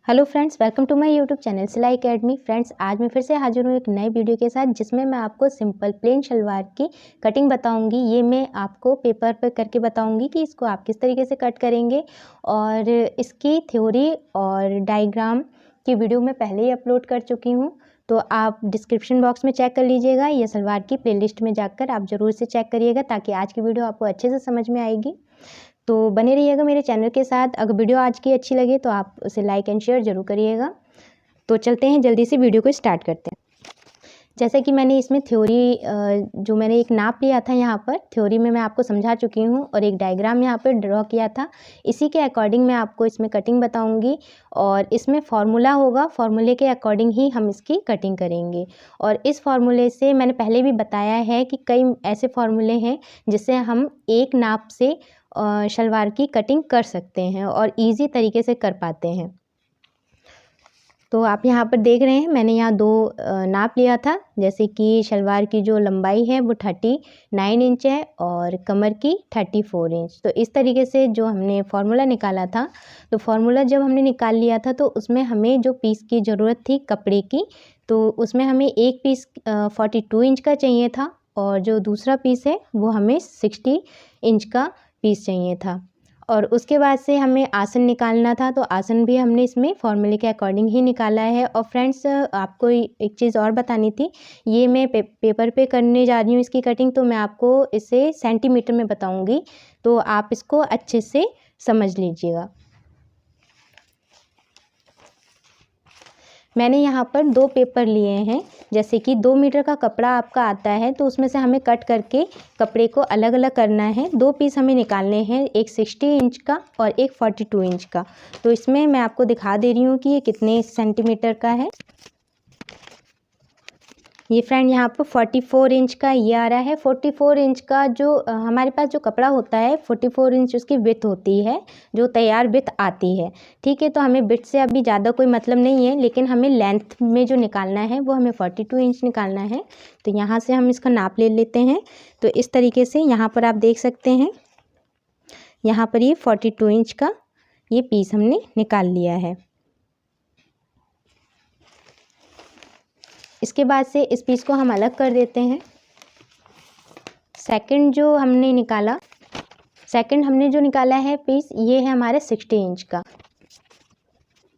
Hello friends, welcome to my YouTube channel Silai academy. Friends, आज मैं फिर से हाजिर हूँ एक नए वीडियो के साथ, जिसमें मैं आपको सिंपल प्लेन शलवार की कटिंग बताऊंगी। ये मैं आपको पेपर पे करके बताऊंगी कि इसको आप किस तरीके से कट करेंगे। और इसकी थ्योरी और डायग्राम की वीडियो मैं पहले ही अपलोड कर चुकी हूँ, तो आप डिस्क्रिप्शन बॉक्स में चेक कर लीजिएगा या सलवार की प्लेलिस्ट में जाकर आप ज़रूर से चेक करिएगा, ताकि आज की वीडियो आपको अच्छे से समझ में आएगी। तो बने रहिएगा मेरे चैनल के साथ। अगर वीडियो आज की अच्छी लगे तो आप उसे लाइक एंड शेयर ज़रूर करिएगा। तो चलते हैं, जल्दी से वीडियो को स्टार्ट करते हैं। जैसे कि मैंने इसमें थ्योरी जो मैंने एक नाप लिया था, यहाँ पर थ्योरी में मैं आपको समझा चुकी हूँ और एक डायग्राम यहाँ पर ड्रॉ किया था। इसी के अकॉर्डिंग मैं आपको इसमें कटिंग बताऊँगी और इसमें फार्मूला होगा, फार्मूले के अकॉर्डिंग ही हम इसकी कटिंग करेंगे। और इस फार्मूले से मैंने पहले भी बताया है कि कई ऐसे फार्मूले हैं जिससे हम एक नाप से शलवार की कटिंग कर सकते हैं और इजी तरीके से कर पाते हैं। तो आप यहाँ पर देख रहे हैं, मैंने यहाँ दो नाप लिया था। जैसे कि शलवार की जो लंबाई है वो 39 इंच है और कमर की 34 इंच। तो इस तरीके से जो हमने फार्मूला निकाला था, तो फार्मूला जब हमने निकाल लिया था तो उसमें हमें जो पीस की ज़रूरत थी कपड़े की, तो उसमें हमें एक पीस 42 इंच का चाहिए था और जो दूसरा पीस है वो हमें 60 इंच का पीस चाहिए था। और उसके बाद से हमें आसन निकालना था, तो आसन भी हमने इसमें फॉर्मूले के अकॉर्डिंग ही निकाला है। और फ्रेंड्स, आपको एक चीज़ और बतानी थी, ये मैं पेपर पे करने जा रही हूँ इसकी कटिंग, तो मैं आपको इसे सेंटीमीटर में बताऊँगी, तो आप इसको अच्छे से समझ लीजिएगा। मैंने यहाँ पर दो पेपर लिए हैं। जैसे कि 2 मीटर का कपड़ा आपका आता है, तो उसमें से हमें कट करके कपड़े को अलग अलग करना है। दो पीस हमें निकालने हैं, एक 60 इंच का और एक 42 इंच का। तो इसमें मैं आपको दिखा दे रही हूँ कि ये कितने सेंटीमीटर का है। ये फ्रेंड यहाँ पर 44 इंच का ये आ रहा है। 44 इंच का जो हमारे पास जो कपड़ा होता है, 44 इंच उसकी विड्थ होती है, जो तैयार विड्थ आती है। ठीक है, तो हमें विड्थ से अभी ज़्यादा कोई मतलब नहीं है, लेकिन हमें लेंथ में जो निकालना है वो हमें 42 इंच निकालना है। तो यहाँ से हम इसका नाप ले लेते हैं। तो इस तरीके से यहाँ पर आप देख सकते हैं, यहाँ पर ये 42 इंच का ये पीस हमने निकाल लिया है। इसके बाद से इस पीस को हम अलग कर देते हैं। सेकंड हमने जो निकाला है पीस, ये है हमारे 60 इंच का।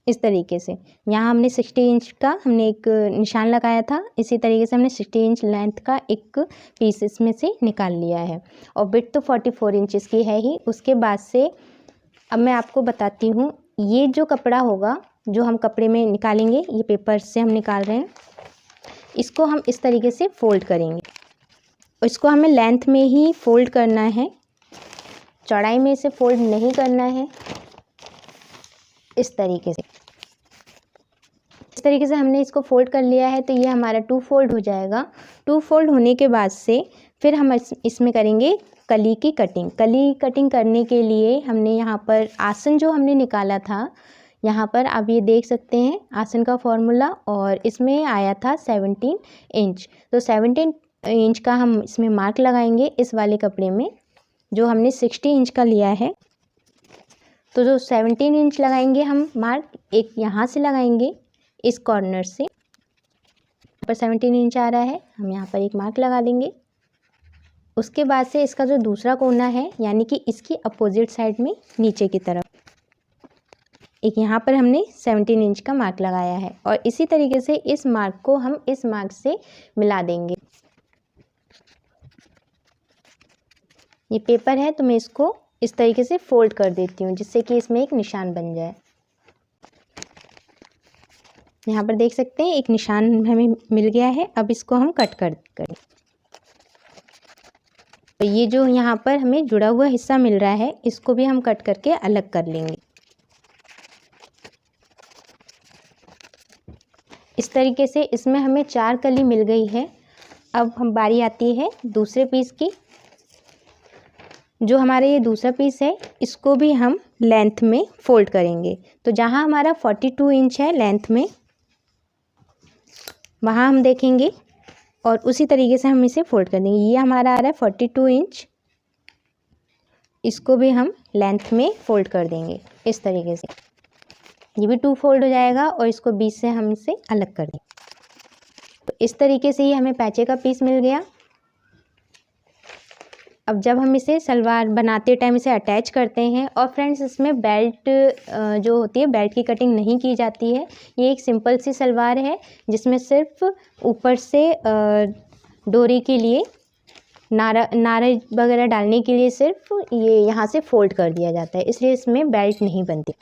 इस तरीके से यहाँ हमने 60 इंच का हमने एक निशान लगाया था। इसी तरीके से हमने 60 इंच लेंथ का एक पीस इसमें से निकाल लिया है। और विड्थ तो 44 इंच इसकी है ही। उसके बाद से अब मैं आपको बताती हूँ, ये जो कपड़ा होगा जो हम कपड़े में निकालेंगे, ये पेपर से हम निकाल रहे हैं, इसको हम इस तरीके से फोल्ड करेंगे। इसको हमें लेंथ में ही फोल्ड करना है, चौड़ाई में इसे फोल्ड नहीं करना है। इस तरीके से हमने इसको फोल्ड कर लिया है, तो ये हमारा 2 फोल्ड हो जाएगा। 2 फोल्ड होने के बाद से फिर हम इसमें करेंगे कली की कटिंग। कली कटिंग करने के लिए हमने यहाँ पर आसन जो हमने निकाला था, यहाँ पर आप ये देख सकते हैं आसन का फॉर्मूला, और इसमें आया था 17 इंच। तो 17 इंच का हम इसमें मार्क लगाएंगे इस वाले कपड़े में, जो हमने 60 इंच का लिया है। तो जो 17 इंच लगाएंगे हम मार्क, एक यहाँ से लगाएंगे इस कॉर्नर से, यहाँ पर 17 इंच आ रहा है, हम यहाँ पर एक मार्क लगा लेंगे। उसके बाद से इसका जो दूसरा कोना है, यानी कि इसकी अपोजिट साइड में नीचे की तरफ एक यहाँ पर हमने 17 इंच का मार्क लगाया है, और इसी तरीके से इस मार्क को हम इस मार्क से मिला देंगे। ये पेपर है, तो मैं इसको इस तरीके से फोल्ड कर देती हूँ, जिससे कि इसमें एक निशान बन जाए। यहाँ पर देख सकते हैं एक निशान हमें मिल गया है। अब इसको हम कट कर देंगे। तो ये जो यहाँ पर हमें जुड़ा हुआ हिस्सा मिल रहा है, इसको भी हम कट करके अलग कर लेंगे। इस तरीके से इसमें हमें 4 कली मिल गई है। अब हम बारी आती है दूसरे पीस की। जो हमारा ये दूसरा पीस है, इसको भी हम लेंथ में फोल्ड करेंगे। तो जहाँ हमारा 42 इंच है लेंथ में, वहाँ हम देखेंगे और उसी तरीके से हम इसे फोल्ड कर देंगे। ये हमारा आ रहा है 42 इंच, इसको भी हम लेंथ में फोल्ड कर देंगे इस तरीके से। ये भी 2 फोल्ड हो जाएगा और इसको बीच से हम इसे अलग कर देंगे। तो इस तरीके से ही हमें पैचे का पीस मिल गया। अब जब हम इसे सलवार बनाते टाइम इसे अटैच करते हैं, और फ्रेंड्स इसमें बेल्ट जो होती है, बेल्ट की कटिंग नहीं की जाती है। ये एक सिंपल सी सलवार है जिसमें सिर्फ ऊपर से डोरी के लिए नारा वगैरह डालने के लिए सिर्फ ये यहाँ से फोल्ड कर दिया जाता है, इसलिए इसमें बेल्ट नहीं बनती।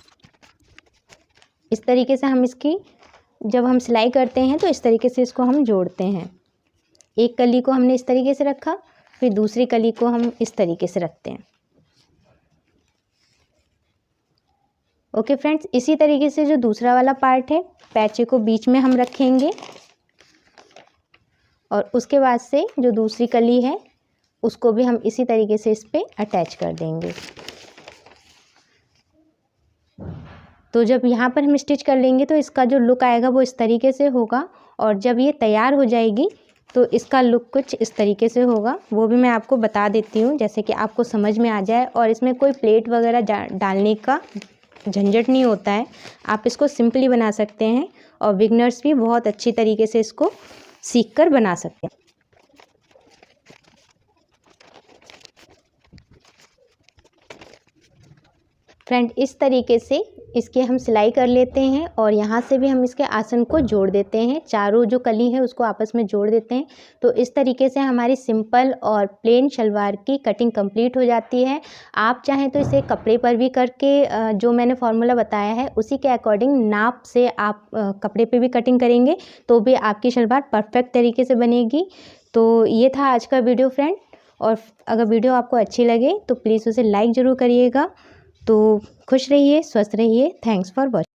इस तरीके से हम इसकी जब हम सिलाई करते हैं तो इस तरीके से इसको हम जोड़ते हैं। एक कली को हमने इस तरीके से रखा, फिर दूसरी कली को हम इस तरीके से रखते हैं। ओके फ्रेंड्स, इसी तरीके से जो दूसरा वाला पार्ट है, पैचे को बीच में हम रखेंगे और उसके बाद से जो दूसरी कली है उसको भी हम इसी तरीके से इस पे अटैच कर देंगे। तो जब यहाँ पर हम स्टिच कर लेंगे तो इसका जो लुक आएगा वो इस तरीके से होगा, और जब ये तैयार हो जाएगी तो इसका लुक कुछ इस तरीके से होगा। वो भी मैं आपको बता देती हूँ, जैसे कि आपको समझ में आ जाए, और इसमें कोई प्लेट वगैरह डालने का झंझट नहीं होता है। आप इसको सिंपली बना सकते हैं और बिगनर्स भी बहुत अच्छी तरीके से इसको सीख कर बना सकते हैं। फ्रेंड, इस तरीके से इसके हम सिलाई कर लेते हैं और यहाँ से भी हम इसके आसन को जोड़ देते हैं। चारों जो कली है उसको आपस में जोड़ देते हैं। तो इस तरीके से हमारी सिंपल और प्लेन शलवार की कटिंग कंप्लीट हो जाती है। आप चाहें तो इसे कपड़े पर भी करके जो मैंने फॉर्मूला बताया है उसी के अकॉर्डिंग नाप से आप कपड़े पे भी कटिंग करेंगे तो भी आपकी शलवार परफेक्ट तरीके से बनेगी। तो ये था आज का वीडियो फ्रेंड, और अगर वीडियो आपको अच्छी लगे तो प्लीज़ उसे लाइक ज़रूर करिएगा। तो खुश रहिए, स्वस्थ रहिए। Thanks for watching.